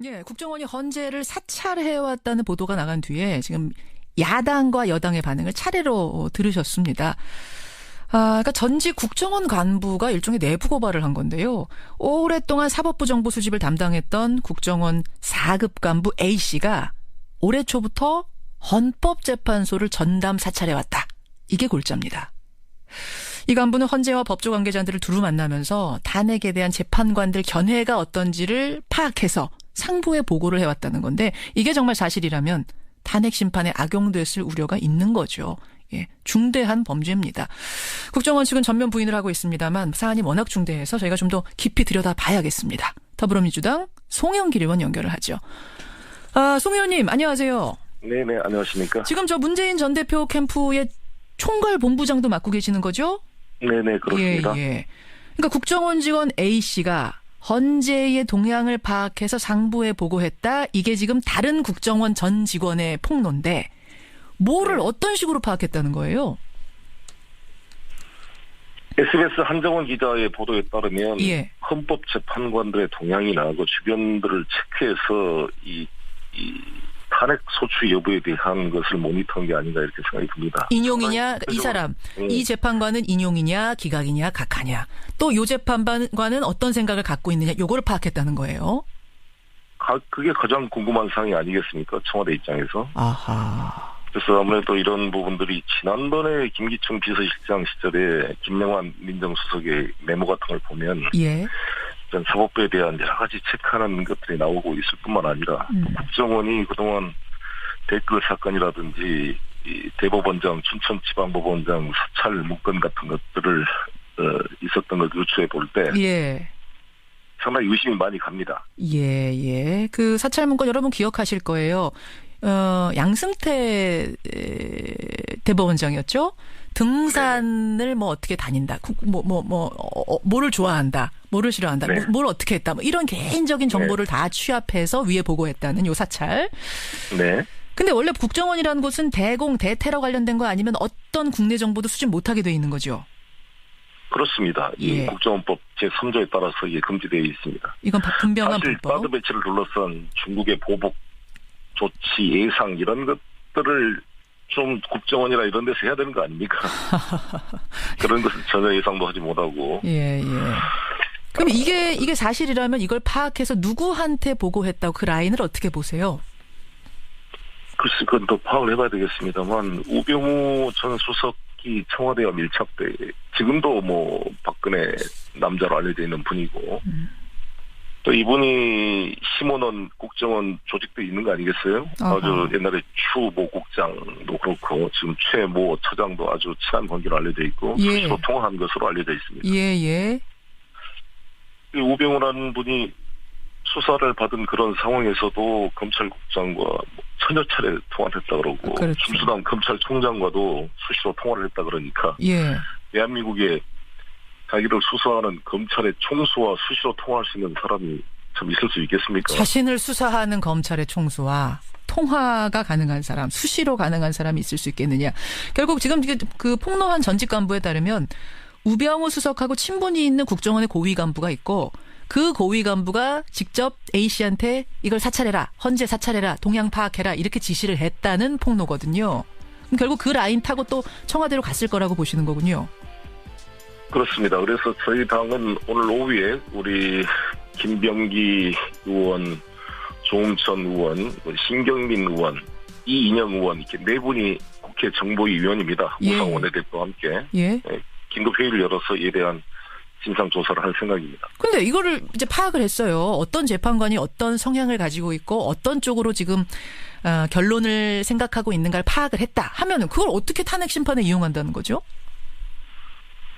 예, 국정원이 헌재를 사찰해왔다는 보도가 나간 뒤에 지금 야당과 여당의 반응을 차례로 들으셨습니다. 그러니까 전직 국정원 간부가 일종의 내부 고발을 한 건데요. 오랫동안 사법부 정보 수집을 담당했던 국정원 4급 간부 A씨가 올해 초부터 헌법재판소를 전담 사찰해왔다. 이게 골자입니다. 이 간부는 헌재와 법조 관계자들을 두루 만나면서 탄핵에 대한 재판관들 견해가 어떤지를 파악해서 상부에 보고를 해왔다는 건데 이게 정말 사실이라면 탄핵 심판에 악용됐을 우려가 있는 거죠. 예, 중대한 범죄입니다. 국정원 측은 전면 부인을 하고 있습니다만 사안이 워낙 중대해서 저희가 좀 더 깊이 들여다봐야겠습니다. 더불어민주당 송영길 의원 연결을 하죠. 송 의원님 안녕하세요. 네네, 안녕하십니까. 지금 저 문재인 전 대표 캠프의 총괄 본부장도 맡고 계시는 거죠? 네네, 그렇습니다. 예. 그러니까 국정원 직원 A씨가 헌재의 동향을 파악해서 상부에 보고했다. 이게 지금 다른 국정원 전 직원의 폭로인데 뭐를 어떤 식으로 파악했다는 거예요? SBS 한정원 기자의 보도에 따르면 예. 헌법재판관들의 동향이나 그 주변들을 체크해서 이 탄핵 소추 여부에 대한 것을 모니터한 게 아닌가 이렇게 생각이 듭니다. 인용이냐 이 사람 이 재판관은 인용이냐 기각이냐 각하냐 또 요 재판관은 어떤 생각을 갖고 있느냐 요거를 파악했다는 거예요. 그게 가장 궁금한 사항이 아니겠습니까? 청와대 입장에서. 아하. 그래서 아무래도 이런 부분들이 지난번에 김기춘 비서실장 시절에 김명환 민정수석의 메모 같은 걸 보면 예. 사법부에 대한 여러 가지 체크하는 것들이 나오고 있을 뿐만 아니라 국정원이 그동안 댓글 사건이라든지 이 대법원장, 춘천지방법원장 사찰 문건 같은 것들을 있었던 걸 유추해 볼 때 예. 상당히 의심이 많이 갑니다. 예. 그 사찰 문건 여러분 기억하실 거예요. 양승태 대법원장이었죠. 등산을 뭐 어떻게 다닌다, 뭐를 좋아한다, 뭐를 싫어한다, 네. 뭘 어떻게 했다, 뭐 이런 개인적인 정보를 다 취합해서 위에 보고했다는 요 사찰. 네. 근데 원래 국정원이라는 곳은 대공, 대테러 관련된 거 아니면 어떤 국내 정보도 수집 못하게 돼 있는 거죠. 그렇습니다. 이 예. 국정원법 제3조에 따라서 이게 금지되어 있습니다. 이건 분명한 사실 불법. 사드 배치를 둘러싼 중국의 보복 조치 예상 이런 것들을 좀 국정원이나 이런 데서 해야 되는 거 아닙니까? 그런 것을 전혀 예상도 하지 못하고. 예. 그럼 이게 사실이라면 이걸 파악해서 누구한테 보고했다고 그 라인을 어떻게 보세요? 글쎄, 그건 또 파악을 해봐야 되겠습니다만, 우병우 전 수석이 청와대와 밀착돼, 지금도 뭐, 박근혜 남자로 알려져 있는 분이고, 또 이분이 심원원 국정원 조직도 있는 거 아니겠어요? 어허. 아주 옛날에 추 모 국장도 그렇고, 지금 최 모 처장도 아주 친한 관계로 알려져 있고, 예. 수시로 통화한 것으로 알려져 있습니다. 예. 이 우병우라는 분이 수사를 받은 그런 상황에서도 검찰국장과 천여 차례 통화를 했다 그러고, 그렇죠. 김수남 검찰총장과도 수시로 통화를 했다 그러니까, 예. 대한민국에 자기를 수사하는 검찰의 총수와 수시로 통화할 수 있는 사람이 참 있을 수 있겠습니까? 자신을 수사하는 검찰의 총수와 통화가 가능한 사람, 수시로 가능한 사람이 있을 수 있겠느냐. 결국 지금 그 폭로한 전직 간부에 따르면 우병우 수석하고 친분이 있는 국정원의 고위 간부가 있고 그 고위 간부가 직접 A씨한테 이걸 사찰해라, 헌재 사찰해라, 동향 파악해라 이렇게 지시를 했다는 폭로거든요. 그럼 결국 그 라인 타고 또 청와대로 갔을 거라고 보시는 거군요. 그렇습니다. 그래서 저희 당은 오늘 오후에 우리 김병기 의원, 조응천 의원, 신경민 의원, 이인영 의원 이렇게 네 분이 국회 정보위 위원입니다. 예. 우상 원내대표와 함께 예. 긴급 회의를 열어서 이에 대한 진상 조사를 할 생각입니다. 근데 이거를 이제 파악을 했어요. 어떤 재판관이 어떤 성향을 가지고 있고 어떤 쪽으로 지금 결론을 생각하고 있는가를 파악을 했다 하면은 그걸 어떻게 탄핵 심판에 이용한다는 거죠?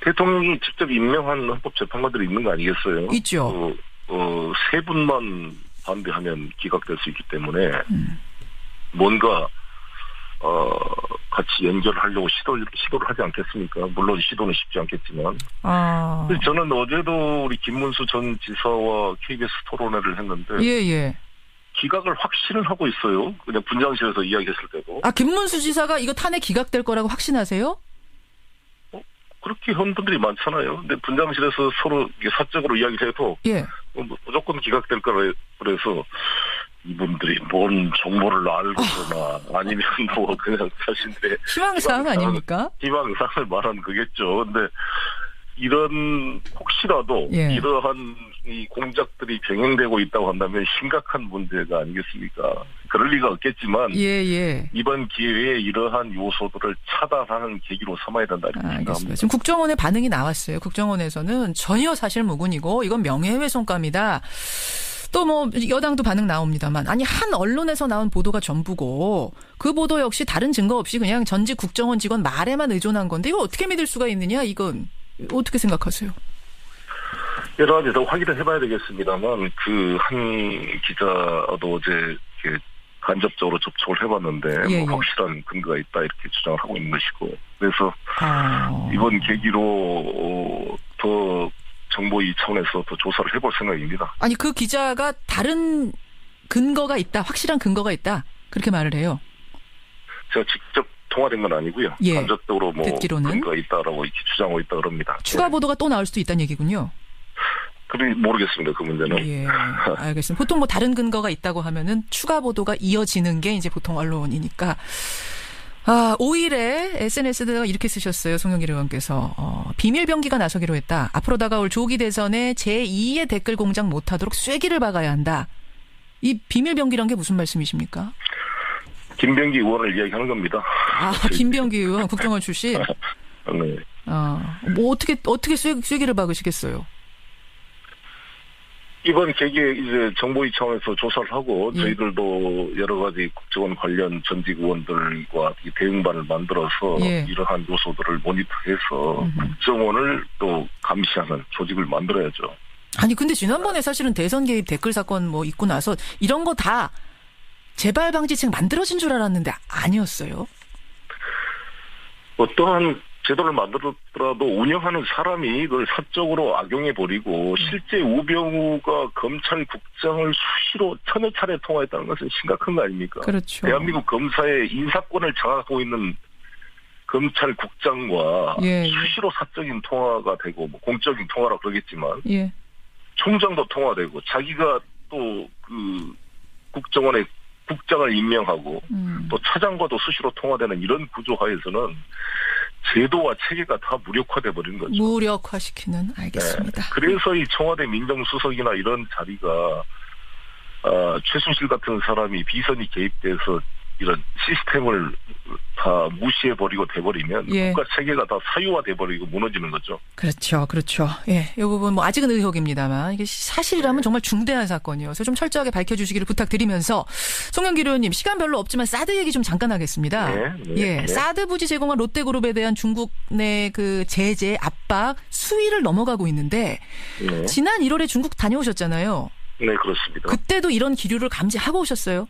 대통령이 직접 임명한 헌법재판관들이 있는 거 아니겠어요? 있죠. 세 분만 반대하면 기각될 수 있기 때문에 뭔가 같이 연결을 하려고 시도를 하지 않겠습니까? 물론 시도는 쉽지 않겠지만. 저는 어제도 우리 김문수 전 지사와 KBS 토론회를 했는데. 예. 기각을 확신을 하고 있어요. 그냥 분장실에서 이야기했을 때도. 김문수 지사가 이거 탄핵 기각될 거라고 확신하세요? 그렇게 한 분들이 많잖아요. 근데 분장실에서 서로 사적으로 이야기를 해도. 예. 무조건 기각될 거라 그래서 이분들이 뭔 정보를 알고나 아니면 뭐 그냥 자신들의 희망사항 아닙니까? 희망사항을 말하는 거겠죠. 근데 이런 혹시라도 예. 이러한 이 공작들이 병행되고 있다고 한다면 심각한 문제가 아니겠습니까? 그럴 리가 없겠지만 예. 이번 기회에 이러한 요소들을 차단하는 계기로 삼아야 된다 이렇게 생각합니다. 지금 국정원의 반응이 나왔어요. 국정원에서는 전혀 사실 무근이고 이건 명예훼손감이다. 또 뭐 여당도 반응 나옵니다만 아니 한 언론에서 나온 보도가 전부고 그 보도 역시 다른 증거 없이 그냥 전직 국정원 직원 말에만 의존한 건데 이거 어떻게 믿을 수가 있느냐 이건 어떻게 생각하세요? 여러 가지 더 확인을 해봐야 되겠습니다만 그 한 기자도 어제 이렇게 간접적으로 접촉을 해봤는데 예. 뭐 확실한 근거가 있다 이렇게 주장을 하고 있는 것이고 그래서 이번 계기로 더 정보위 차원에서 더 조사를 해볼 생각입니다. 아니 그 기자가 다른 근거가 있다, 확실한 근거가 있다 그렇게 말을 해요. 제가 직접 통화된 건 아니고요. 예. 간접적으로 뭐 듣기로는 근거가 있다라고 이렇게 주장하고 있다 그럽니다. 추가 예. 보도가 또 나올 수도 있다는 얘기군요. 그래 모르겠습니다. 그 문제는. 예, 알겠습니다. 보통 뭐 다른 근거가 있다고 하면은 추가 보도가 이어지는 게 이제 보통 언론이니까. 5일에 SNS에다가 이렇게 쓰셨어요. 송영길 의원께서. 비밀병기가 나서기로 했다. 앞으로 다가올 조기 대선에 제2의 댓글 공작 못하도록 쐐기를 박아야 한다. 이 비밀병기란 게 무슨 말씀이십니까? 김병기 의원을 이야기하는 겁니다. 김병기 의원 국정원 출신. 네. 뭐 어떻게 쐐기를 박으시겠어요? 이번 계기에 이제 정보위 차원에서 조사를 하고 예. 저희들도 여러 가지 국정원 관련 전직 의원들과 대응반을 만들어서 예. 이러한 요소들을 모니터해서 국정원을 또 감시하는 조직을 만들어야죠. 아니 근데 지난번에 사실은 대선 개입 댓글 사건 뭐 있고 나서 이런 거 다 재발 방지책 만들어진 줄 알았는데 아니었어요. 어떠한 제도를 만들었더라도 운영하는 사람이 그걸 사적으로 악용해버리고 실제 우병우가 검찰국장을 수시로 천여 차례 통화했다는 것은 심각한 거 아닙니까? 그렇죠. 대한민국 검사의 인사권을 장악하고 있는 검찰국장과 예. 수시로 사적인 통화가 되고 뭐 공적인 통화라 그러겠지만 예. 총장도 통화되고 자기가 또 그 국정원의 국장을 임명하고 또 차장과도 수시로 통화되는 이런 구조하에서는 제도와 체계가 다 무력화돼 버린 거죠. 무력화시키는 알겠습니다. 네. 그래서 이 청와대 민정수석이나 이런 자리가 최순실 같은 사람이 비선이 개입돼서 이런 시스템을 다 무시해버리고 돼버리면 예. 국가 체계가 다 사유화돼버리고 무너지는 거죠. 그렇죠. 예, 이 부분 뭐 아직은 의혹입니다만 이게 사실이라면 정말 중대한 사건이어서 좀 철저하게 밝혀주시기를 부탁드리면서 송영길 의원님 시간 별로 없지만 사드 얘기 좀 잠깐 하겠습니다. 네. 사드 부지 제공한 롯데그룹에 대한 중국 내 그 제재 압박 수위를 넘어가고 있는데 네. 지난 1월에 중국 다녀오셨잖아요. 네, 그렇습니다. 그때도 이런 기류를 감지하고 오셨어요?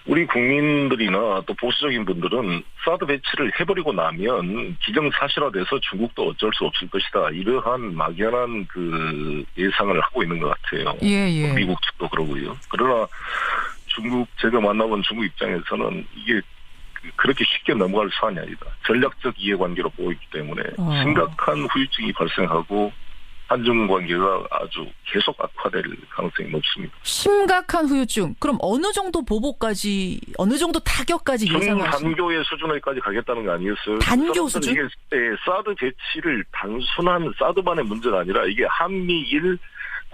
우리 국민들이나 또 보수적인 분들은 사드 배치를 해버리고 나면 기정사실화돼서 중국도 어쩔 수 없을 것이다. 이러한 막연한 그 예상을 하고 있는 것 같아요. 예. 미국 측도 그러고요. 그러나 제가 만나본 중국 입장에서는 이게 그렇게 쉽게 넘어갈 사안이 아니다. 전략적 이해관계로 보이기 때문에 심각한 후유증이 발생하고 한중 관계가 아주 계속 악화될 가능성이 높습니다. 심각한 후유증. 그럼 어느 정도 보복까지, 어느 정도 타격까지 예상하시나요? 단교의 수준에까지 가겠다는 거 아니었어요? 단교 수준? 이게 사드 배치를 단순한 사드만의 문제가 아니라 이게 한미일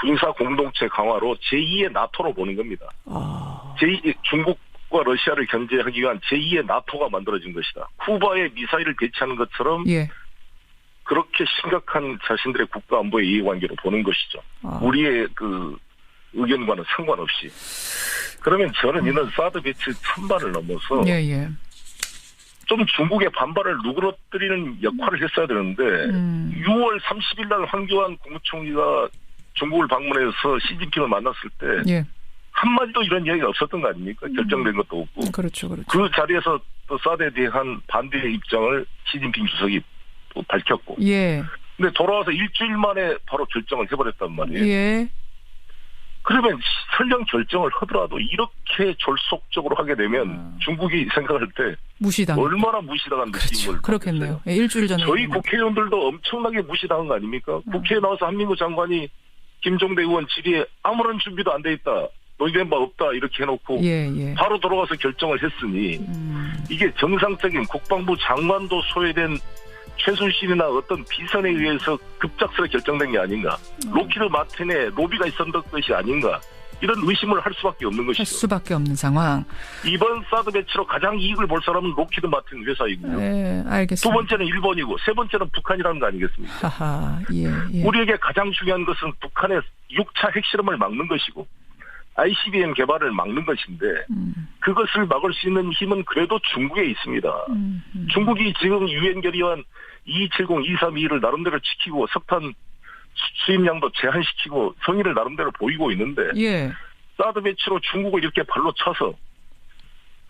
군사 공동체 강화로 제2의 나토로 보는 겁니다. 중국과 러시아를 견제하기 위한 제2의 나토가 만들어진 것이다. 쿠바에 미사일을 배치하는 것처럼 예. 그렇게 심각한 자신들의 국가 안보의 이해관계로 보는 것이죠. 우리의 그 의견과는 상관없이. 그러면 저는 이런 사드 배치 찬반을 넘어서 좀 중국의 반발을 누그러뜨리는 역할을 했어야 되는데 6월 30일 날 황교안 국무총리가 중국을 방문해서 시진핑을 만났을 때 한마디도 이런 이야기가 없었던 거 아닙니까? 결정된 것도 없고. 그렇죠. 그 자리에서 또 사드에 대한 반대의 입장을 시진핑 주석이 또 밝혔고. 근데 돌아와서 일주일 만에 바로 결정을 해버렸단 말이에요. 그러면 설령 결정을 하더라도 이렇게 졸속적으로 하게 되면 중국이 생각할 때 얼마나 무시당한 느낌을. 그렇겠네요. 일주일 전에. 저희 국회의원들도 엄청나게 무시당한 거 아닙니까? 국회에 나와서 한민구 장관이 김종대 의원 질의에 아무런 준비도 안 돼 있다. 논의된 바 없다 이렇게 해놓고 바로 돌아가서 결정을 했으니 이게 정상적인 국방부 장관도 소외된 최순실이나 어떤 비선에 의해서 급작스레 결정된 게 아닌가. 록히드 마틴의 로비가 있었던 것이 아닌가. 이런 의심을 할 수밖에 없는 것이죠. 할 수밖에 없는 상황. 이번 사드 배치로 가장 이익을 볼 사람은 록히드 마틴 회사이고요. 네, 알겠습니다. 두 번째는 일본이고 세 번째는 북한이라는 거 아니겠습니까? 하하, 예. 우리에게 가장 중요한 것은 북한의 6차 핵실험을 막는 것이고 ICBM 개발을 막는 것인데 그것을 막을 수 있는 힘은 그래도 중국에 있습니다. 중국이 지금 유엔 결의안 2270, 232를 나름대로 지키고 석탄 수입량도 제한시키고 성의를 나름대로 보이고 있는데 사드 배치로 중국을 이렇게 발로 쳐서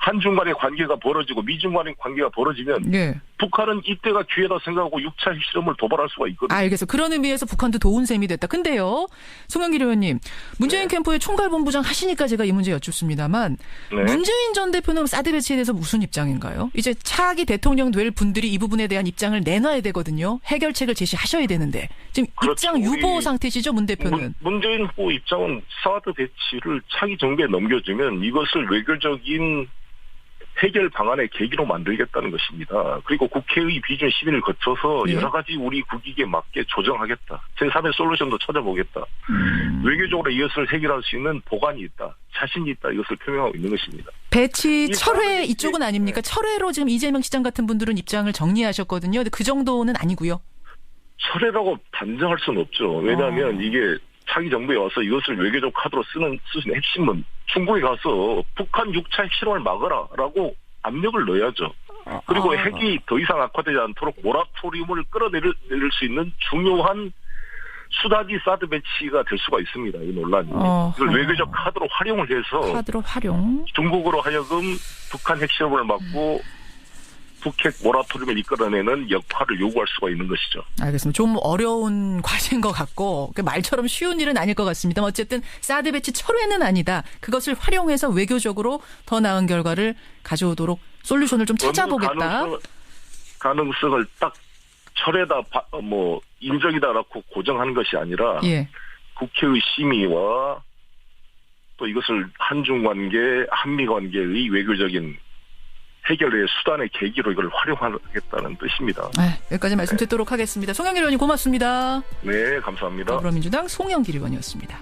한중 간의 관계가 벌어지고 미중 간의 관계가 벌어지면 북한은 이때가 기회다 생각하고 6차 핵실험을 도발할 수가 있거든요. 알겠어요. 그런 의미에서 북한도 도운 셈이 됐다. 근데요. 송영길 의원님. 문재인 캠프의 총괄본부장 하시니까 제가 이 문제 여쭙습니다만 문재인 전 대표는 사드 배치에 대해서 무슨 입장인가요? 이제 차기 대통령 될 분들이 이 부분에 대한 입장을 내놔야 되거든요. 해결책을 제시하셔야 되는데. 지금 그렇죠. 입장 유보 상태시죠, 문 대표는? 문재인 후보 입장은 사드 배치를 차기 정부에 넘겨주면 이것을 외교적인 해결 방안의 계기로 만들겠다는 것입니다. 그리고 국회의 비준 심의를 거쳐서 여러 가지 우리 국익에 맞게 조정하겠다. 제3의 솔루션도 찾아보겠다. 외교적으로 이것을 해결할 수 있는 보관이 있다. 자신이 있다. 이것을 표명하고 있는 것입니다. 배치 철회 이쪽은 아닙니까? 철회로 지금 이재명 시장 같은 분들은 입장을 정리하셨거든요. 근데 그 정도는 아니고요. 철회라고 단정할 수는 없죠. 왜냐하면 이게 차기 정부에 와서 이것을 외교적 카드로 쓰는 핵심은 중국에 가서 북한 6차 핵실험을 막아라라고 압력을 넣어야죠. 그리고 핵이 더 이상 악화되지 않도록 모라토리움을 끌어내릴 수 있는 중요한 수단이 사드 배치가 될 수가 있습니다. 이 논란이. 이걸 외교적 카드로 활용을 해서 중국으로 하여금 북한 핵실험을 막고 북핵 모라토리움을 이끌어내는 역할을 요구할 수가 있는 것이죠. 알겠습니다. 좀 어려운 과제인 것 같고 말처럼 쉬운 일은 아닐 것 같습니다. 어쨌든 사드 배치 철회는 아니다. 그것을 활용해서 외교적으로 더 나은 결과를 가져오도록 솔루션을 좀 찾아보겠다. 가능성을 딱 철회다 인정이다라고 고정하는 것이 아니라 국회의 심의와 또 이것을 한중 관계, 한미 관계의 외교적인 해결의 수단의 계기로 이걸 활용하겠다는 뜻입니다. 여기까지 말씀 듣도록 하겠습니다. 송영길 의원님 고맙습니다. 네, 감사합니다. 더불어민주당 송영길 의원이었습니다.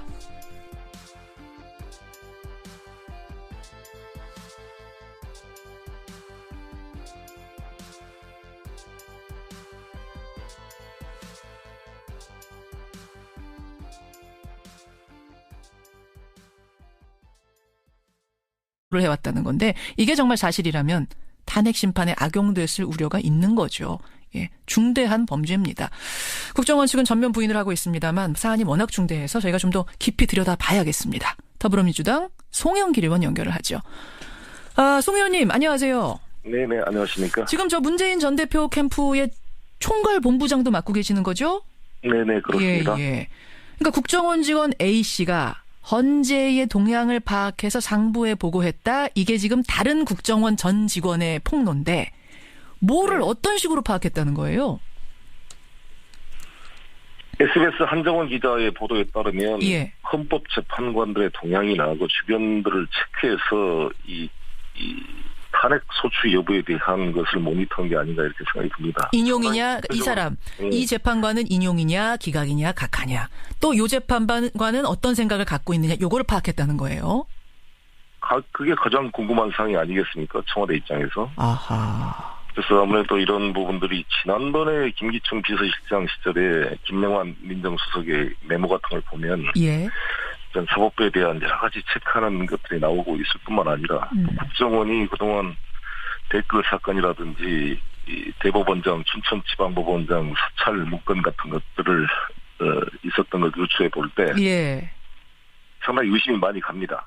해왔다는 건데 이게 정말 사실이라면 탄핵 심판에 악용됐을 우려가 있는 거죠. 중대한 범죄입니다. 국정원 측은 전면 부인을 하고 있습니다만 사안이 워낙 중대해서 저희가 좀 더 깊이 들여다봐야겠습니다. 더불어민주당 송영길 의원 연결을 하죠. 송 의원님 안녕하세요. 네네 안녕하십니까. 지금 저 문재인 전 대표 캠프의 총괄본부장도 맡고 계시는 거죠? 네네 그렇습니다. 그러니까 국정원 직원 A씨가 헌재의 동향을 파악해서 상부에 보고했다. 이게 지금 다른 국정원 전 직원의 폭로인데 뭐를 어떤 식으로 파악했다는 거예요? SBS 한정원 기자의 보도에 따르면 헌법재판관들의 동향이나 그 주변들을 체크해서 이 탄핵 소추 여부에 대한 것을 모니터한 게 아닌가 이렇게 생각이 듭니다. 인용이냐 이 사람 이 재판관은 인용이냐 기각이냐 각하냐 또 요 재판관은 어떤 생각을 갖고 있느냐 요거를 파악했다는 거예요. 그게 가장 궁금한 사항이 아니겠습니까? 청와대 입장에서. 아하. 그래서 아무래도 이런 부분들이 지난번에 김기춘 비서실장 시절에 김명환 민정수석의 메모 같은 걸 보면 사법부에 대한 여러 가지 체크하는 것들이 나오고 있을 뿐만 아니라 국정원이 그동안 댓글 사건이라든지 이 대법원장, 춘천지방법원장 사찰 문건 같은 것들을 있었던 걸 유추해 볼 때 상당히 의심이 많이 갑니다.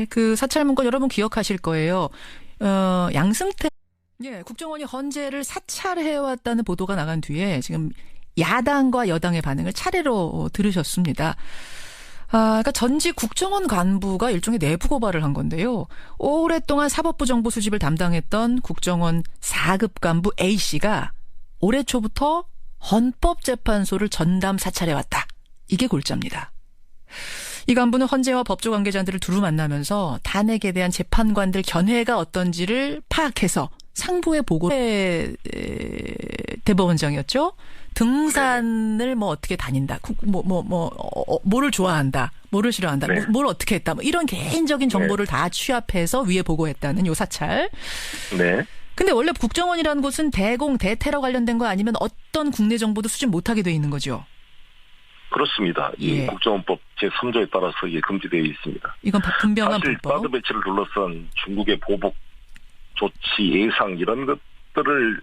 그 사찰 문건 여러분 기억하실 거예요. 양승태 국정원이 헌재를 사찰해왔다는 보도가 나간 뒤에 지금 야당과 여당의 반응을 차례로 들으셨습니다. 그러니까 전직 국정원 간부가 일종의 내부 고발을 한 건데요. 오랫동안 사법부 정보 수집을 담당했던 국정원 4급 간부 A씨가 올해 초부터 헌법재판소를 전담 사찰해왔다. 이게 골자입니다. 이 간부는 헌재와 법조 관계자들을 두루 만나면서 탄핵에 대한 재판관들 견해가 어떤지를 파악해서 상부에 보고해 대법원장이었죠. 등산을 뭐 어떻게 다닌다, 뭐를 좋아한다, 뭐를 싫어한다, 네. 뭘 어떻게 했다, 뭐 이런 개인적인 정보를 다 취합해서 위에 보고했다는 요 사찰. 네. 근데 원래 국정원이라는 곳은 대공, 대테러 관련된 거 아니면 어떤 국내 정보도 수집 못하게 돼 있는 거죠. 그렇습니다. 이 예. 국정원법 제3조에 따라서 이게 금지되어 있습니다. 이건 분명한 사실 불법. 사드 배치를 둘러싼 중국의 보복 조치, 예상 이런 것들을